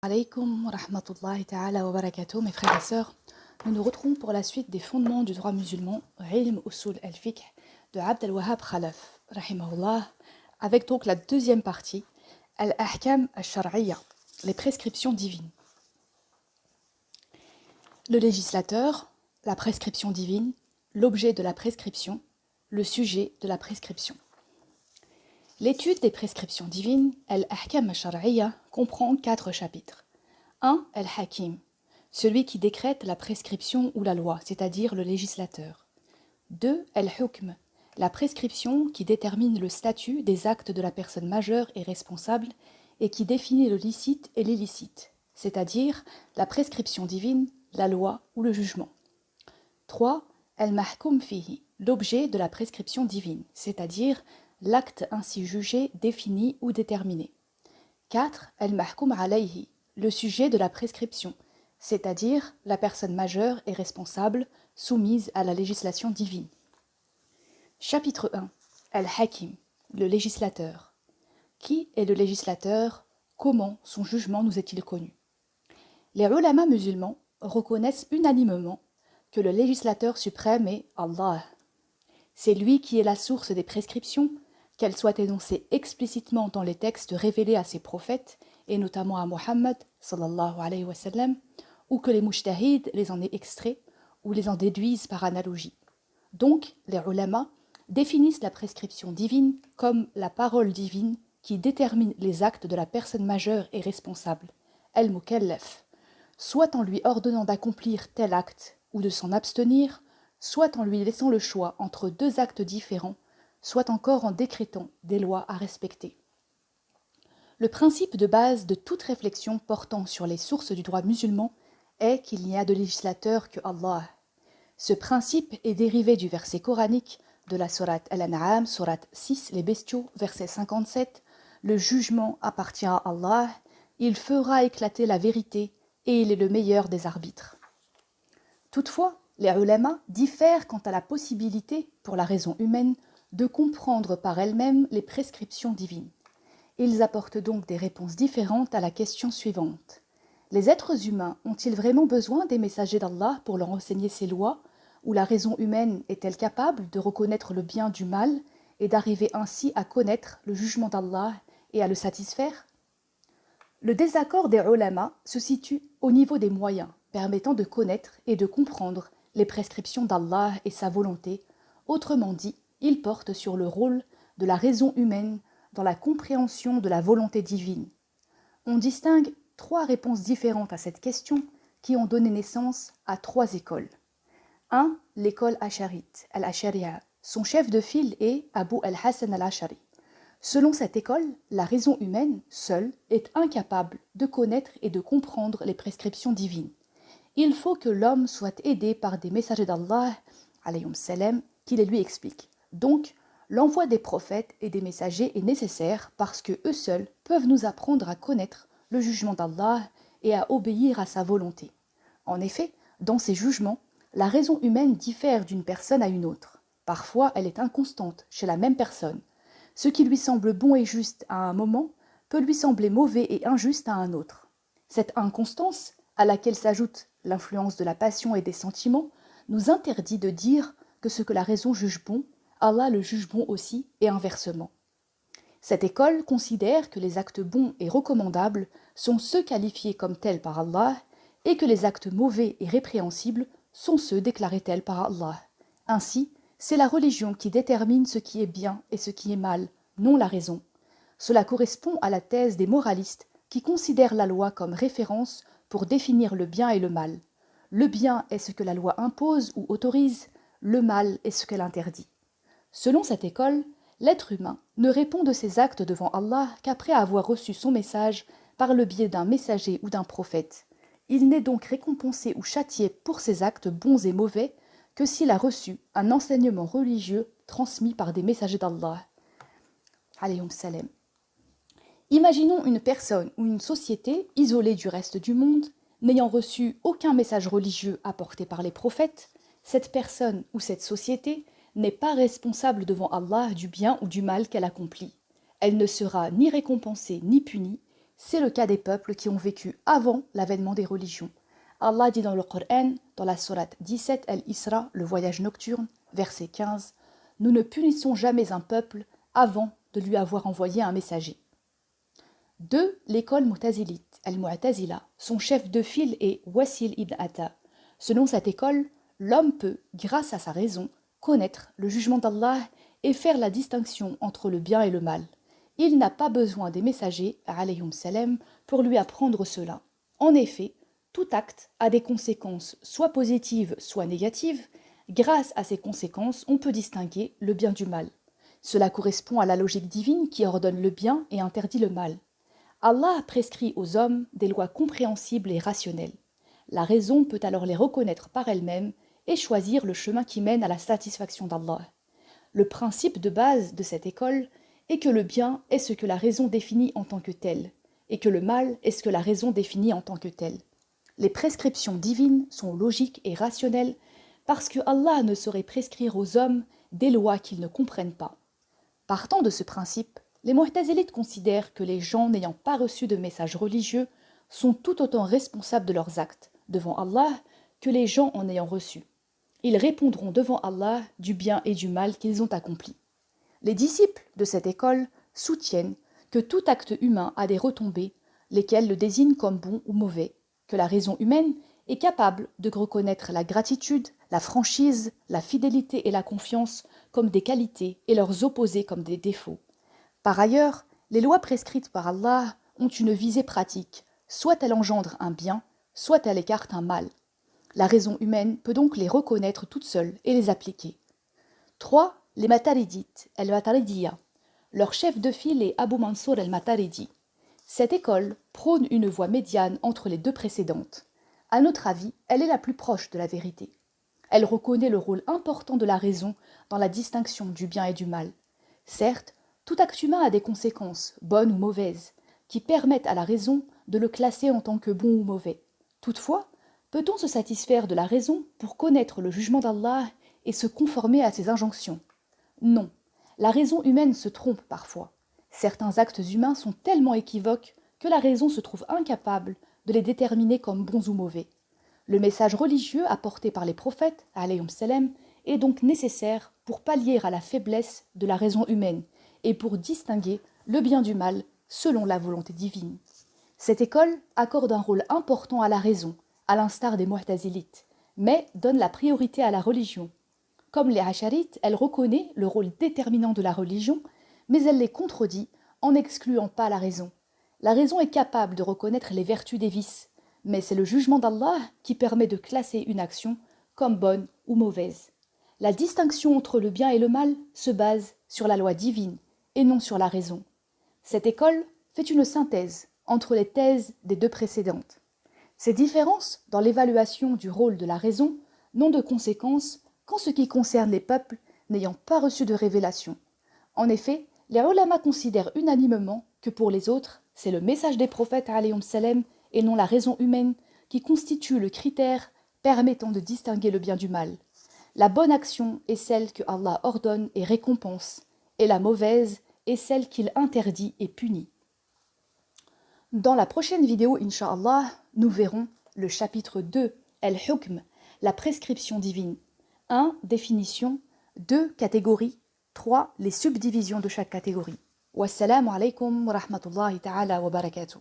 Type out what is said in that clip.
Alaykoum wa rahmatullahi ta'ala wa barakatuh, mes frères et sœurs. Nous nous retrouvons pour la suite des fondements du droit musulman, Ilm Usul al-Fiqh de Abd al-Wahhab Khalaf, rahimahullah, avec donc la deuxième partie, Al-Ahkam al-Shar'iyya, les prescriptions divines. Le législateur, la prescription divine, l'objet de la prescription, le sujet de la prescription. L'étude des prescriptions divines, Al-Ahkam al-Shar'iyya, comprend 4 chapitres. 1. Al-Hakim, celui qui décrète la prescription ou la loi, c'est-à-dire le législateur. 2. Al-Hukm, la prescription qui détermine le statut des actes de la personne majeure et responsable et qui définit le licite et l'illicite, c'est-à-dire la prescription divine, la loi ou le jugement. 3. Al-Mahkum fihi, l'objet de la prescription divine, c'est-à-dire l'acte ainsi jugé, défini ou déterminé. 4. Al-Mahkum alayhi, le sujet de la prescription, c'est-à-dire la personne majeure et responsable soumise à la législation divine. Chapitre 1. Al-Hakim, le législateur. Qui est le législateur? Comment son jugement nous est-il connu? Les ulama musulmans reconnaissent unanimement que le législateur suprême est Allah. C'est lui qui est la source des prescriptions, qu'elles soient énoncées explicitement dans les textes révélés à ses prophètes, et notamment à Muhammad, sallallahu alayhi wa sallam, ou que les mujtahid les en aient extraits, ou les en déduisent par analogie. Donc, les ulama définissent la prescription divine comme la parole divine qui détermine les actes de la personne majeure et responsable, al-mukallaf, soit en lui ordonnant d'accomplir tel acte ou de s'en abstenir, soit en lui laissant le choix entre 2 actes différents, soit encore en décrétant des lois à respecter. Le principe de base de toute réflexion portant sur les sources du droit musulman est qu'il n'y a de législateur que Allah. Ce principe est dérivé du verset coranique de la sourate Al-An'am, sourate 6, les bestiaux, verset 57, « Le jugement appartient à Allah, il fera éclater la vérité et il est le meilleur des arbitres. » Toutefois, les ulama diffèrent quant à la possibilité, pour la raison humaine, de comprendre par elle-même les prescriptions divines. Ils apportent donc des réponses différentes à la question suivante. Les êtres humains ont-ils vraiment besoin des messagers d'Allah pour leur enseigner ses lois, ou la raison humaine est-elle capable de reconnaître le bien du mal et d'arriver ainsi à connaître le jugement d'Allah et à le satisfaire? Le désaccord des ulama se situe au niveau des moyens permettant de connaître et de comprendre les prescriptions d'Allah et sa volonté, autrement dit, il porte sur le rôle de la raison humaine dans la compréhension de la volonté divine. On distingue 3 réponses différentes à cette question qui ont donné naissance à 3 écoles. 1. L'école Asharite, al-Ashariya. Son chef de file est Abu al-Hasan al-Ashari. Selon cette école, la raison humaine, seule, est incapable de connaître et de comprendre les prescriptions divines. Il faut que l'homme soit aidé par des messagers d'Allah, alayhum salam, qui les lui expliquent. Donc, l'envoi des prophètes et des messagers est nécessaire parce que eux seuls peuvent nous apprendre à connaître le jugement d'Allah et à obéir à sa volonté. En effet, dans ces jugements, la raison humaine diffère d'une personne à une autre. Parfois, elle est inconstante chez la même personne. Ce qui lui semble bon et juste à un moment peut lui sembler mauvais et injuste à un autre. Cette inconstance, à laquelle s'ajoute l'influence de la passion et des sentiments, nous interdit de dire que ce que la raison juge bon, Allah le juge bon aussi, et inversement. Cette école considère que les actes bons et recommandables sont ceux qualifiés comme tels par Allah, et que les actes mauvais et répréhensibles sont ceux déclarés tels par Allah. Ainsi, c'est la religion qui détermine ce qui est bien et ce qui est mal, non la raison. Cela correspond à la thèse des moralistes qui considèrent la loi comme référence pour définir le bien et le mal. Le bien est ce que la loi impose ou autorise, le mal est ce qu'elle interdit. Selon cette école, l'être humain ne répond de ses actes devant Allah qu'après avoir reçu son message par le biais d'un messager ou d'un prophète. Il n'est donc récompensé ou châtié pour ses actes bons et mauvais que s'il a reçu un enseignement religieux transmis par des messagers d'Allah. Alayhum salam. Imaginons une personne ou une société isolée du reste du monde, n'ayant reçu aucun message religieux apporté par les prophètes. Cette personne ou cette société n'est pas responsable devant Allah du bien ou du mal qu'elle accomplit. Elle ne sera ni récompensée ni punie, c'est le cas des peuples qui ont vécu avant l'avènement des religions. Allah dit dans le Coran, dans la sourate 17 Al-Isra, le voyage nocturne, verset 15, « Nous ne punissons jamais un peuple avant de lui avoir envoyé un messager. » 2. L'école Mu'tazilite, Al-Mu'tazila. Son chef de file est Wasil ibn Atta. Selon cette école, l'homme peut, grâce à sa raison, connaître le jugement d'Allah et faire la distinction entre le bien et le mal. Il n'a pas besoin des messagers, alayhum salam, pour lui apprendre cela. En effet, tout acte a des conséquences soit positives, soit négatives. Grâce à ces conséquences, on peut distinguer le bien du mal. Cela correspond à la logique divine qui ordonne le bien et interdit le mal. Allah a prescrit aux hommes des lois compréhensibles et rationnelles. La raison peut alors les reconnaître par elle-même et choisir le chemin qui mène à la satisfaction d'Allah. Le principe de base de cette école est que le bien est ce que la raison définit en tant que tel, et que le mal est ce que la raison définit en tant que tel. Les prescriptions divines sont logiques et rationnelles parce que Allah ne saurait prescrire aux hommes des lois qu'ils ne comprennent pas. Partant de ce principe, les Mu'tazilites considèrent que les gens n'ayant pas reçu de message religieux sont tout autant responsables de leurs actes devant Allah que les gens en ayant reçu. Ils répondront devant Allah du bien et du mal qu'ils ont accompli. Les disciples de cette école soutiennent que tout acte humain a des retombées, lesquelles le désignent comme bon ou mauvais, que la raison humaine est capable de reconnaître la gratitude, la franchise, la fidélité et la confiance comme des qualités et leurs opposés comme des défauts. Par ailleurs, les lois prescrites par Allah ont une visée pratique, soit elles engendrent un bien, soit elles écartent un mal. La raison humaine peut donc les reconnaître toutes seules et les appliquer. 3. Les Mataridites, el-Mataridiya. Leur chef de file est Abu Mansour el-Mataridi. Cette école prône une voie médiane entre les deux précédentes. À notre avis, elle est la plus proche de la vérité. Elle reconnaît le rôle important de la raison dans la distinction du bien et du mal. Certes, tout acte humain a des conséquences, bonnes ou mauvaises, qui permettent à la raison de le classer en tant que bon ou mauvais. Toutefois, peut-on se satisfaire de la raison pour connaître le jugement d'Allah et se conformer à ses injonctions? Non, la raison humaine se trompe parfois. Certains actes humains sont tellement équivoques que la raison se trouve incapable de les déterminer comme bons ou mauvais. Le message religieux apporté par les prophètes, alayhum salam, est donc nécessaire pour pallier à la faiblesse de la raison humaine et pour distinguer le bien du mal selon la volonté divine. Cette école accorde un rôle important à la raison, à l'instar des Mu'tazilites, mais donne la priorité à la religion. Comme les Asharites, elle reconnaît le rôle déterminant de la religion, mais elle les contredit en n'excluant pas la raison. La raison est capable de reconnaître les vertus des vices, mais c'est le jugement d'Allah qui permet de classer une action comme bonne ou mauvaise. La distinction entre le bien et le mal se base sur la loi divine et non sur la raison. Cette école fait une synthèse entre les thèses des deux précédentes. Ces différences dans l'évaluation du rôle de la raison n'ont de conséquences qu'en ce qui concerne les peuples n'ayant pas reçu de révélation. En effet, les ulama considèrent unanimement que pour les autres, c'est le message des prophètes alayhim salam et non la raison humaine qui constitue le critère permettant de distinguer le bien du mal. La bonne action est celle que Allah ordonne et récompense, et la mauvaise est celle qu'il interdit et punit. Dans la prochaine vidéo, Inch'Allah, nous verrons le chapitre 2, Al-Hukm, la prescription divine. 1. Définition. 2. Catégorie. 3. Les subdivisions de chaque catégorie. Wassalamu alaikum wa rahmatullahi ta'ala wa barakatuh.